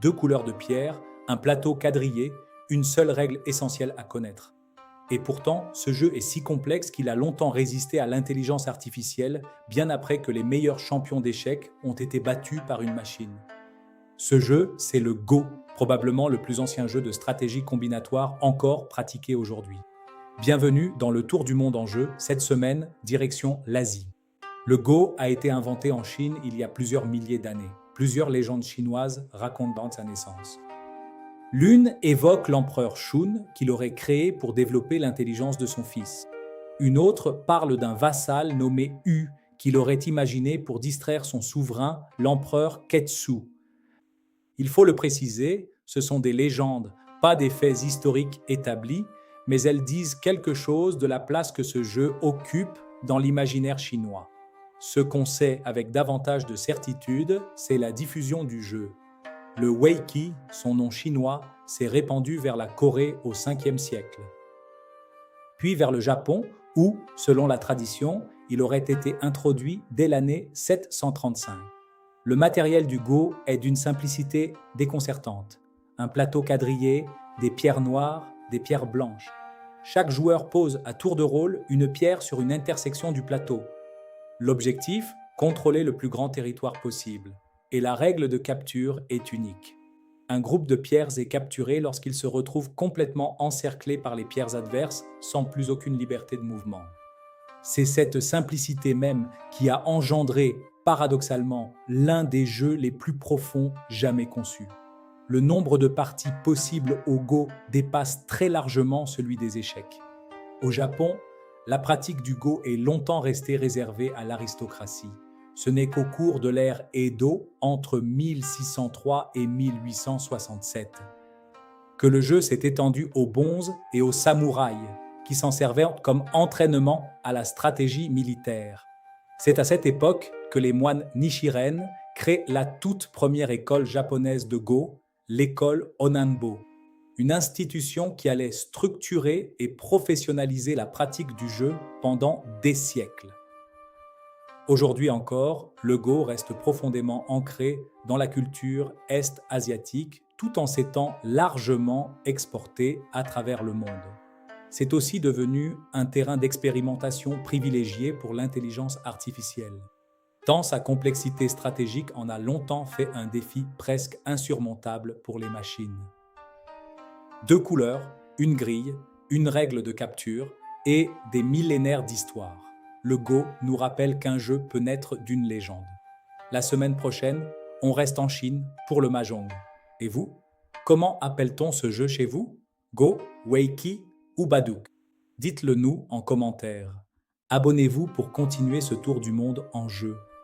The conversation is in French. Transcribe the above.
2 couleurs de pierre, un plateau quadrillé, une seule règle essentielle à connaître. Et pourtant, ce jeu est si complexe qu'il a longtemps résisté à l'intelligence artificielle, bien après que les meilleurs champions d'échecs ont été battus par une machine. Ce jeu, c'est le Go, probablement le plus ancien jeu de stratégie combinatoire encore pratiqué aujourd'hui. Bienvenue dans le Tour du monde en jeu, cette semaine, direction l'Asie. Le Go a été inventé en Chine il y a plusieurs milliers d'années. Plusieurs légendes chinoises racontent sa naissance. L'une évoque l'empereur Shun qu'il aurait créé pour développer l'intelligence de son fils. Une autre parle d'un vassal nommé Yu qu'il aurait imaginé pour distraire son souverain, l'empereur Ketsu. Il faut le préciser, ce sont des légendes, pas des faits historiques établis, mais elles disent quelque chose de la place que ce jeu occupe dans l'imaginaire chinois. Ce qu'on sait avec davantage de certitude, c'est la diffusion du jeu. Le Weiqi, son nom chinois, s'est répandu vers la Corée au 5e siècle. Puis vers le Japon, où, selon la tradition, il aurait été introduit dès l'année 735. Le matériel du Go est d'une simplicité déconcertante. Un plateau quadrillé, des pierres noires, des pierres blanches. Chaque joueur pose à tour de rôle une pierre sur une intersection du plateau. L'objectif, contrôler le plus grand territoire possible. Et la règle de capture est unique. Un groupe de pierres est capturé lorsqu'il se retrouve complètement encerclé par les pierres adverses, sans plus aucune liberté de mouvement. C'est cette simplicité même qui a engendré, paradoxalement, l'un des jeux les plus profonds jamais conçus. Le nombre de parties possibles au Go dépasse très largement celui des échecs. Au Japon, la pratique du Go est longtemps restée réservée à l'aristocratie. Ce n'est qu'au cours de l'ère Edo, entre 1603 et 1867, que le jeu s'est étendu aux bonzes et aux samouraïs, qui s'en servaient comme entraînement à la stratégie militaire. C'est à cette époque que les moines Nichiren créent la toute première école japonaise de Go, l'école Onanbo, une institution qui allait structurer et professionnaliser la pratique du jeu pendant des siècles. Aujourd'hui encore, le Go reste profondément ancré dans la culture est-asiatique tout en s'étant largement exporté à travers le monde. C'est aussi devenu un terrain d'expérimentation privilégié pour l'intelligence artificielle, tant sa complexité stratégique en a longtemps fait un défi presque insurmontable pour les machines. 2 couleurs, une grille, une règle de capture et des millénaires d'histoire. Le Go nous rappelle qu'un jeu peut naître d'une légende. La semaine prochaine, on reste en Chine pour le Mahjong. Et vous? Comment appelle-t-on ce jeu chez vous? Go, Weiqi ou Baduk? Dites-le nous en commentaire. Abonnez-vous pour continuer ce tour du monde en jeu.